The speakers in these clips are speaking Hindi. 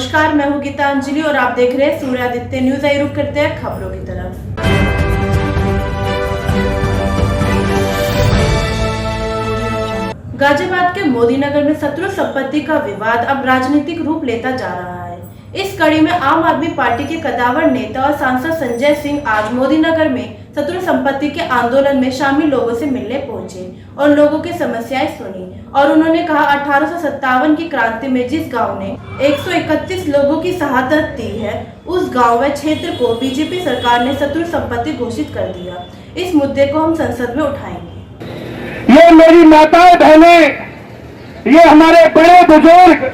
नमस्कार, मैं हूं गीतांजलि और आप देख रहे हैं सूर्यादित्य न्यूज। आई रुक करते हैं खबरों की तरफ। गाजियाबाद के मोदीनगर में शत्रु संपत्ति का विवाद अब राजनीतिक रूप लेता जा रहा है। इस कड़ी में आम आदमी पार्टी के कद्दावर नेता और सांसद संजय सिंह आज मोदीनगर में शत्रु संपत्ति के आंदोलन में शामिल लोगों से मिलने पहुंचे और लोगों की समस्याएं सुनी। और उन्होंने कहा 1857 की क्रांति में जिस गांव ने 131 लोगों की शहादत दी है, उस गांव व क्षेत्र को बीजेपी सरकार ने शत्रु संपत्ति घोषित कर दिया। इस मुद्दे को हम संसद में उठाएंगे। ये मेरी माताएं बहनें, ये हमारे बड़े बुजुर्ग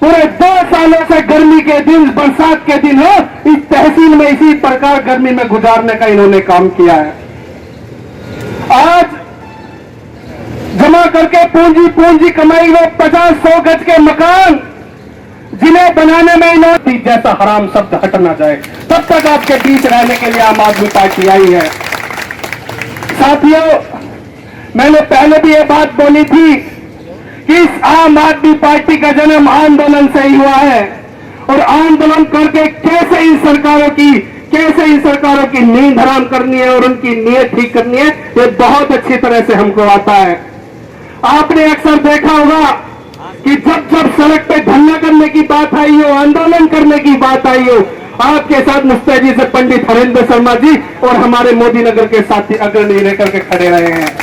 पूरे 2 सालों से गर्मी के दिन, बरसात के दिन हो, इस तहसील में इसी प्रकार गर्मी में गुजारने का इन्होंने काम किया है। आज जमा करके पूंजी कमाई वो 50-100 गज के मकान, जिन्हें बनाने में इन्होंने जैसा हराम शब्द हट ना जाए, तब तक आपके बीच रहने के लिए आम आदमी पार्टी आई है। साथियों, मैंने पहले भी ये बात बोली थी कि इस आम आदमी पार्टी का जन्म आंदोलन से ही हुआ है और आंदोलन करके कैसे इन सरकारों की नींद हराम करनी है और उनकी नीयत ठीक करनी है, ये बहुत अच्छी तरह से हमको आता है। आपने अक्सर देखा होगा कि जब जब सड़क पे धरना करने की बात आई हो, आंदोलन करने की बात आई हो, आपके साथ मुस्तैदी से पंडित हरेंद्र शर्मा जी और हमारे मोदीनगर के साथी अग्रणी लेकर के खड़े रहे हैं।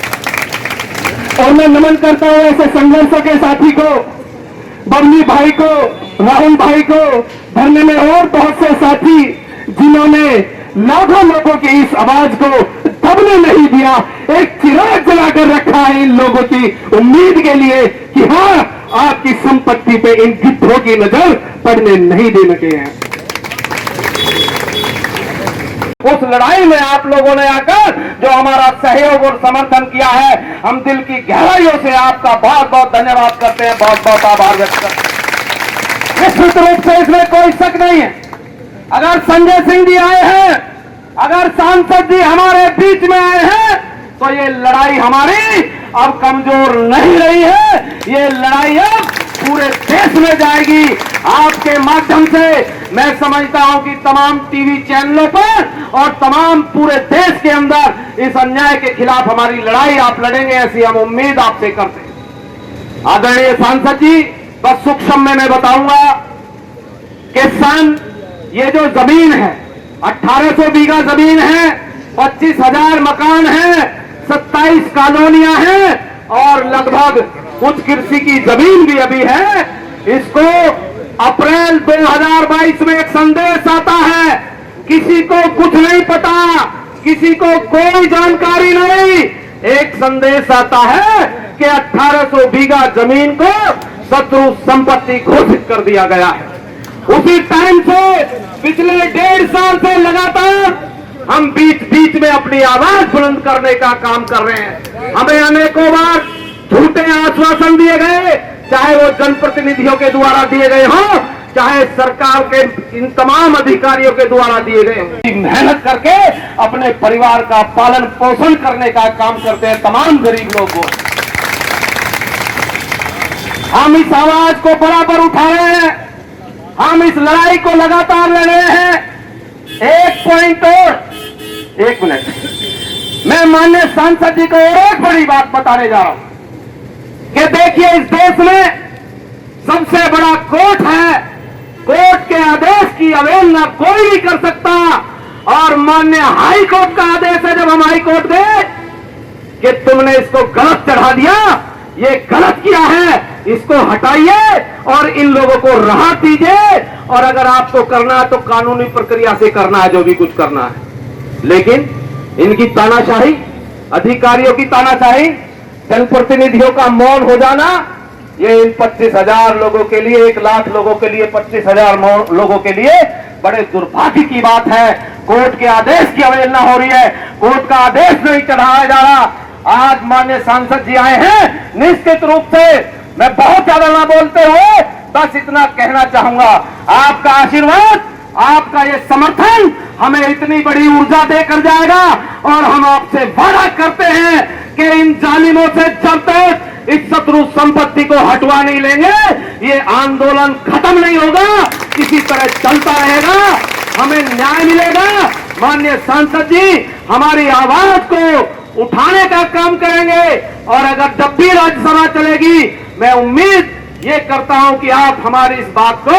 और मैं नमन करता हूं ऐसे संघर्षों के साथी को, बबली भाई को, राहुल भाई को, धरने में और बहुत से साथी जिन्होंने लाखों लोगों की इस आवाज को दबने नहीं दिया, एक चिराग जलाकर रखा है इन लोगों की उम्मीद के लिए कि हाँ, आपकी संपत्ति पे इन गिद्धों की नजर पड़ने नहीं देने के हैं। उस लड़ाई में आप लोगों ने आकर जो हमारा सहयोग और समर्थन किया है, हम दिल की गहराइयों से आपका बहुत बहुत धन्यवाद करते हैं, बहुत बहुत आभार व्यक्त करते हैं। निश्चित रूप से इसमें कोई शक नहीं है, अगर संजय सिंह जी आए हैं, अगर सांसद जी हमारे बीच में आए हैं, तो ये लड़ाई हमारी अब कमजोर नहीं रही है। ये लड़ाई अब पूरे देश में जाएगी। आपके माध्यम से मैं समझता हूं कि तमाम टीवी चैनलों पर और तमाम पूरे देश के अंदर इस अन्याय के खिलाफ हमारी लड़ाई आप लड़ेंगे, ऐसी हम उम्मीद आपसे करते हैं। आदरणीय सांसद जी, बस सूक्ष्म में मैं बताऊंगा कि ये जो जमीन है 1800 बीघा जमीन है, 25,000 मकान है, 27 कॉलोनियां हैं और लगभग कुछ कृषि की जमीन भी अभी है। इसको अप्रैल 2022 में एक संदेश आता है, किसी को कुछ नहीं पता, किसी को कोई जानकारी नहीं, एक संदेश आता है कि 1800 बीघा जमीन को शत्रु संपत्ति घोषित कर दिया गया है। उसी टाइम से पिछले 1.5 साल से लगातार हम बीच बीच में अपनी आवाज बुलंद करने का काम कर रहे हैं। हमें अनेकों बार झूठे आश्वासन दिए गए, चाहे वो जनप्रतिनिधियों के द्वारा दिए गए हों, चाहे सरकार के इन तमाम अधिकारियों के द्वारा दिए गए। मेहनत करके अपने परिवार का पालन पोषण करने का काम करते हैं तमाम गरीब लोगों। हम इस आवाज को बराबर उठा रहे हैं, हम इस लड़ाई को लगातार लड़ रहे हैं। एक मिनट, मैं माननीय सांसद जी को और एक बड़ी बात बताने जा रहा हूं कि देखिए, इस देश में सबसे बड़ा कोर्ट है, कोर्ट के आदेश की अवहेलना कोई नहीं कर सकता। और माननीय हाई कोर्ट का आदेश है, जब हम हाई कोर्ट गए कि तुमने इसको गलत चढ़ा दिया, ये गलत किया है, इसको हटाइए और इन लोगों को राहत दीजिए, और अगर आपको करना है तो कानूनी प्रक्रिया से करना है जो भी कुछ करना है। लेकिन इनकी तानाशाही, अधिकारियों की तानाशाही, जनप्रतिनिधियों का मौन हो जाना, ये इन 25,000 लोगों के लिए, 1 लाख लोगों के लिए, 25,000 लोगों के लिए बड़े दुर्भाग्य की बात है। कोर्ट के आदेश की अवहेलना हो रही है, कोर्ट का आदेश नहीं चढ़ाया जा रहा। आज माननीय सांसद जी आए हैं, निश्चित रूप से मैं बहुत ज्यादा ना बोलते हुए बस इतना कहना चाहूंगा, आपका आशीर्वाद, आपका ये समर्थन हमें इतनी बड़ी ऊर्जा देकर जाएगा और हम आपसे वादा करते हैं कि इन जालिमों से जब तक इस शत्रु संपत्ति को हटवा नहीं लेंगे, ये आंदोलन खत्म नहीं होगा, इसी तरह चलता रहेगा, हमें न्याय मिलेगा। माननीय सांसद जी हमारी आवाज को उठाने का काम करेंगे और अगर जब भी राज्यसभा चलेगी मैं उम्मीद ये करता हूं कि आप हमारी इस बात को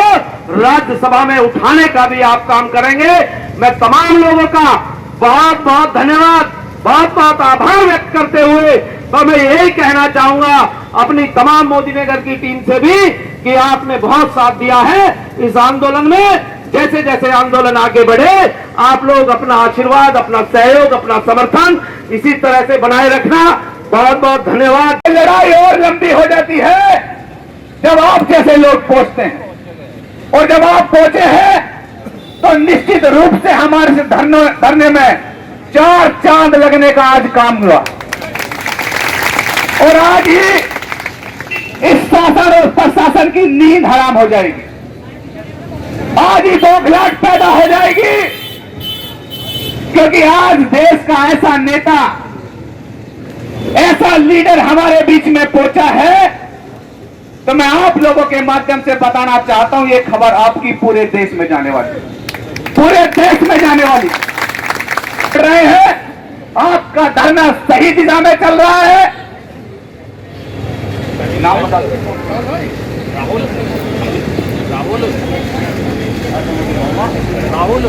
राज्यसभा में उठाने का भी आप काम करेंगे। मैं तमाम लोगों का बहुत बहुत धन्यवाद, बहुत बहुत आभार व्यक्त करते हुए तो मैं यही कहना चाहूंगा अपनी तमाम मोदी नगर की टीम से भी कि आपने बहुत साथ दिया है इस आंदोलन में। जैसे जैसे आंदोलन आगे बढ़े आप लोग अपना आशीर्वाद, अपना सहयोग, अपना समर्थन इसी तरह से बनाए रखना। बहुत बहुत धन्यवाद। लड़ाई और लंबी हो जाती है जब आप जैसे लोग पहुंचते हैं और जब आप पहुंचे हैं तो निश्चित रूप से हमारे से धरने में 4 चांद लगने का आज काम हुआ और आज ही इस शासन और प्रशासन की नींद हराम हो जाएगी। आज ही बौखलाहट पैदा हो जाएगी क्योंकि आज देश का ऐसा नेता, ऐसा लीडर हमारे बीच में पहुंचा है। तो मैं आप लोगों के माध्यम से बताना चाहता हूं, ये खबर आपकी पूरे देश में जाने वाली, पूरे देश में जाने वाली रहे हैं। आपका धरना सही दिशा में चल रहा है। नाम बता राहुल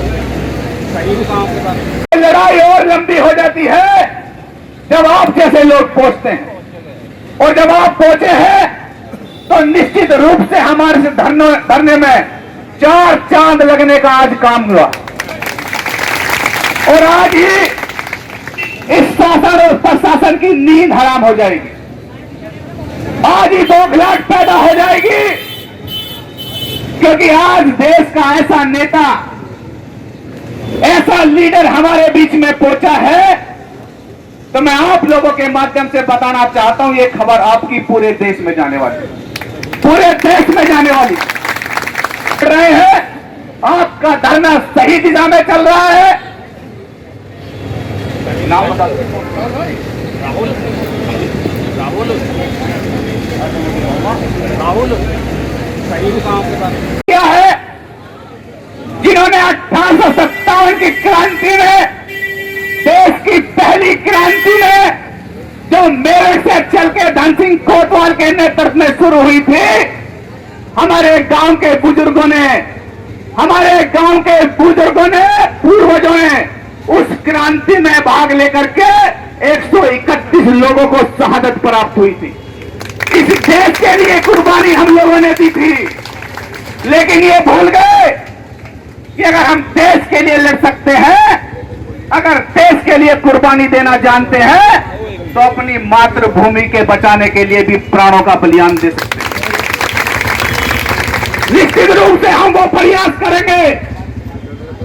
लड़ाई और लंबी हो जाती है जब आप जैसे लोग पहुंचते हैं और जब आप पहुंचे हैं तो निश्चित रूप से हमारे से धरने में 4 चांद लगने का आज काम हुआ और आज ही इस शासन और प्रशासन की नींद हराम हो जाएगी। आज ही बौखलाहट पैदा हो जाएगी क्योंकि आज देश का ऐसा नेता, ऐसा लीडर हमारे बीच में पहुंचा है। तो मैं आप लोगों के माध्यम से बताना चाहता हूं, ये खबर आपकी पूरे देश में जाने वाली, पूरे देश में जाने वाली रहे हैं। आपका धरना सही दिशा में चल रहा है। नाम बता राहुल क्या है जिन्होंने 1857 की क्रांति में, देश की पहली क्रांति में जो मेरठ से चल के धन सिंह कोतवाल के नेतृत्व में शुरू हुई थी, हमारे गांव के बुजुर्गों ने, हमारे गांव के बुजुर्गों ने, पूर्वजों ने उस क्रांति में भाग लेकर के 131 लोगों को शहादत प्राप्त हुई थी। इस देश के लिए कुर्बानी हम लोगों ने दी थी, लेकिन ये भूल गए कि अगर हम देश के लिए लड़ सकते हैं, अगर देश के लिए कुर्बानी देना जानते हैं तो अपनी मातृभूमि के बचाने के लिए भी प्राणों का बलिदान दे सकते हैं। निश्चित रूप से हम वो प्रयास करेंगे,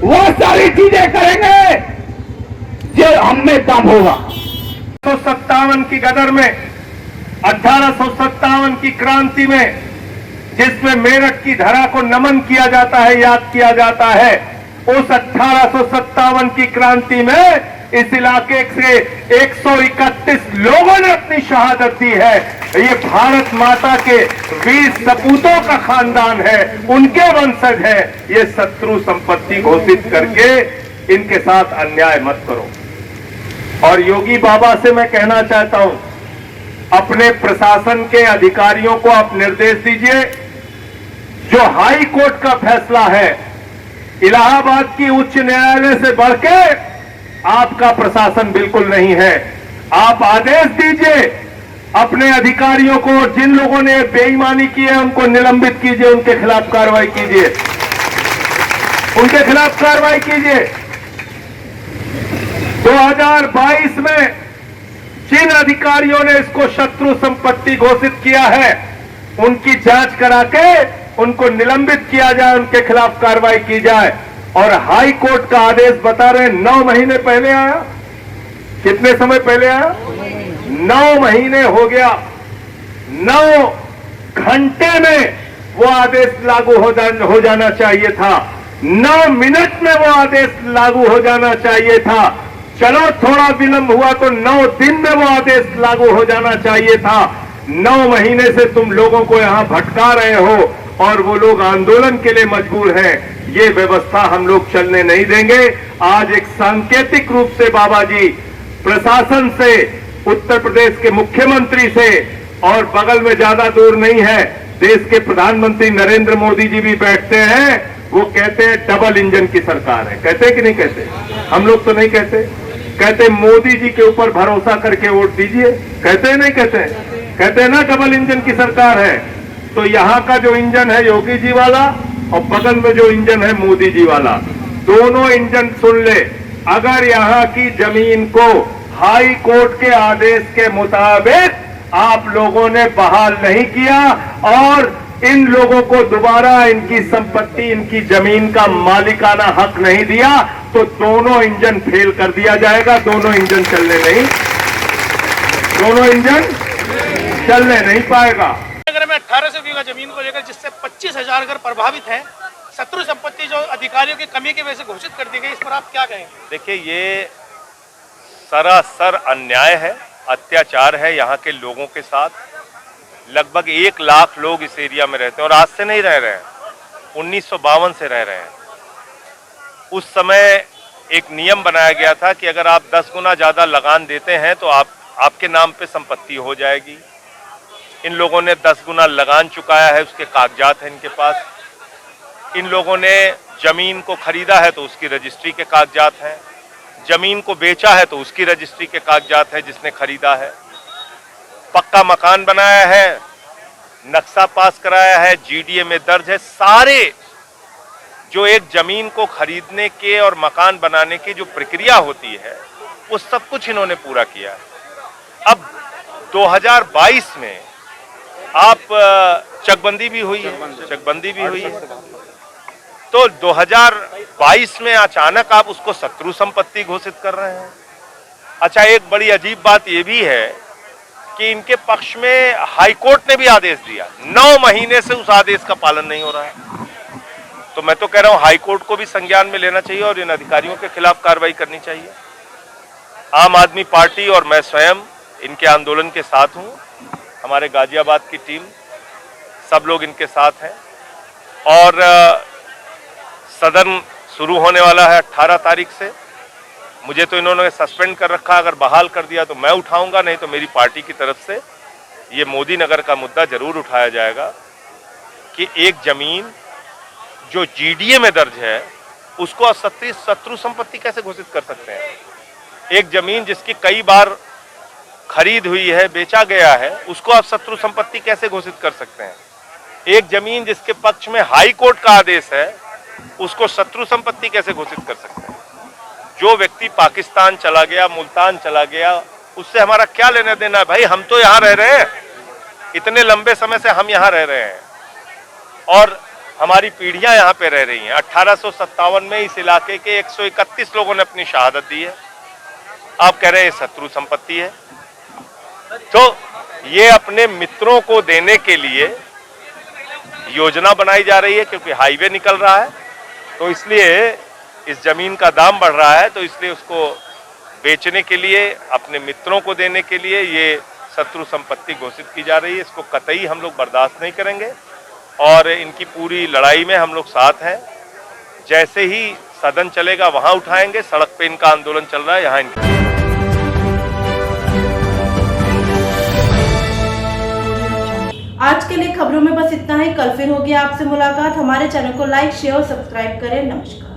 वो सारी चीजें करेंगे जो हमें दम होगा। 1857 की गदर में, 1857 की क्रांति में, जिसमें मेरठ की धरा को नमन किया जाता है, याद किया जाता है, उस 1857 की क्रांति में इस इलाके से 131 लोगों ने अपनी शहादत दी है। ये भारत माता के वीर सपूतों का खानदान है, उनके वंशज है। ये शत्रु संपत्ति घोषित करके इनके साथ अन्याय मत करो। और योगी बाबा से मैं कहना चाहता हूं, अपने प्रशासन के अधिकारियों को आप निर्देश दीजिए, जो हाई कोर्ट का फैसला है, इलाहाबाद की उच्च न्यायालय से बढ़ के आपका प्रशासन बिल्कुल नहीं है। आप आदेश दीजिए अपने अधिकारियों को, जिन लोगों ने बेईमानी की है उनको निलंबित कीजिए, उनके खिलाफ कार्रवाई कीजिए, उनके खिलाफ कार्रवाई कीजिए। 2022 में जिन अधिकारियों ने इसको शत्रु संपत्ति घोषित किया है, उनकी जांच करा के उनको निलंबित किया जाए, उनके खिलाफ कार्रवाई की जाए। और हाई कोर्ट का आदेश बता रहे 9 महीने पहले आया। कितने समय पहले आया? 9 महीने हो गया। 9 घंटे में वो आदेश लागू हो जाना चाहिए था। 9 मिनट में वो आदेश लागू हो जाना चाहिए था। चलो थोड़ा विलंब हुआ तो 9 दिन में वो आदेश लागू हो जाना चाहिए था। 9 महीने से तुम लोगों को यहां भटका रहे हो और वो लोग आंदोलन के लिए मजबूर हैं। ये व्यवस्था हम लोग चलने नहीं देंगे। आज एक सांकेतिक रूप से बाबा जी प्रशासन से, उत्तर प्रदेश के मुख्यमंत्री से, और बगल में ज्यादा दूर नहीं है देश के प्रधानमंत्री नरेंद्र मोदी जी भी बैठते हैं। वो कहते हैं डबल इंजन की सरकार है। कहते हैं कि नहीं कहते? हम लोग तो नहीं कहते। कहते मोदी जी के ऊपर भरोसा करके वोट दीजिए। कहते हैं नहीं कहते? कहते हैं ना डबल इंजन की सरकार है। तो यहाँ का जो इंजन है योगी जी वाला और बगल में जो इंजन है मोदी जी वाला, दोनों इंजन सुन ले। अगर यहाँ की जमीन को हाई कोर्ट के आदेश के मुताबिक आप लोगों ने बहाल नहीं किया और इन लोगों को दोबारा इनकी संपत्ति, इनकी जमीन का मालिकाना हक नहीं दिया, तो दोनों इंजन फेल कर दिया जाएगा। दोनों इंजन चलने नहीं पाएगा। नगर में 1800 बीघा जमीन को लेकर जिससे 25,000 घर प्रभावित हैं, शत्रु संपत्ति जो अधिकारियों की कमी की वजह से घोषित कर दी गई, इस पर आप क्या कहेंगे? देखिए, ये सरासर अन्याय है, अत्याचार है यहाँ के लोगों के साथ। लगभग 1 लाख लोग इस एरिया में रहते हैं और आज से नहीं रह रहे हैं, 1952 से रह रहे हैं। उस समय एक नियम बनाया गया था कि अगर आप 10 गुना ज़्यादा लगान देते हैं तो आपके नाम पे संपत्ति हो जाएगी। इन लोगों ने 10 गुना लगान चुकाया है, उसके कागजात हैं इनके पास। इन लोगों ने जमीन को खरीदा है तो उसकी रजिस्ट्री के कागजात हैं, जमीन को बेचा है तो उसकी रजिस्ट्री के कागजात है जिसने खरीदा है, पक्का मकान बनाया है, नक्शा पास कराया है, जीडीए में दर्ज है। सारे जो एक जमीन को खरीदने के और मकान बनाने की जो प्रक्रिया होती है वो सब कुछ इन्होंने पूरा किया है। अब 2022 में आप चकबंदी भी हुई है, तो 2022 में अचानक आप उसको शत्रु संपत्ति घोषित कर रहे हैं। अच्छा, एक बड़ी अजीब बात यह भी है कि इनके पक्ष में हाई कोर्ट ने भी आदेश दिया, 9 महीने से उस आदेश का पालन नहीं हो रहा है। तो मैं तो कह रहा हूं हाई कोर्ट को भी संज्ञान में लेना चाहिए और इन अधिकारियों के खिलाफ कार्रवाई करनी चाहिए। आम आदमी पार्टी और मैं स्वयं इनके आंदोलन के साथ हूं, हमारे गाजियाबाद की टीम, सब लोग इनके साथ हैं। और सदन शुरू होने वाला है 18 तारीख से। मुझे तो इन्होंने सस्पेंड कर रखा, अगर बहाल कर दिया तो मैं उठाऊंगा, नहीं तो मेरी पार्टी की तरफ से ये मोदी नगर का मुद्दा जरूर उठाया जाएगा कि एक जमीन जो जीडीए में दर्ज है उसको आप शत्रु संपत्ति कैसे घोषित कर सकते हैं? एक जमीन जिसकी कई बार खरीद हुई है, बेचा गया है, उसको आप शत्रु संपत्ति कैसे घोषित कर सकते हैं? एक जमीन जिसके पक्ष में हाई कोर्ट का आदेश है उसको शत्रु संपत्ति कैसे घोषित कर सकते हैं? जो व्यक्ति पाकिस्तान चला गया, मुल्तान चला गया, उससे हमारा क्या लेना देना है भाई? हम तो यहाँ रह रहे हैं, इतने लंबे समय से हम यहाँ रह रहे हैं और हमारी पीढ़ियां यहाँ पे रह रही हैं। 1857 में इस इलाके के 131 लोगों ने अपनी शहादत दी है। आप कह रहे हैं शत्रु संपत्ति है। तो ये अपने मित्रों को देने के लिए योजना बनाई जा रही है, क्योंकि हाईवे निकल रहा है तो इसलिए इस जमीन का दाम बढ़ रहा है, तो इसलिए उसको बेचने के लिए, अपने मित्रों को देने के लिए ये शत्रु संपत्ति घोषित की जा रही है। इसको कतई हम लोग बर्दाश्त नहीं करेंगे और इनकी पूरी लड़ाई में हम लोग साथ हैं। जैसे ही सदन चलेगा वहां उठाएंगे। सड़क पे इनका आंदोलन चल रहा है, यहाँ इनका। आज के लिए खबरों में बस इतना ही। कल फिर होगी आपसे मुलाकात। हमारे चैनल को लाइक, शेयर और सब्सक्राइब करें। नमस्कार।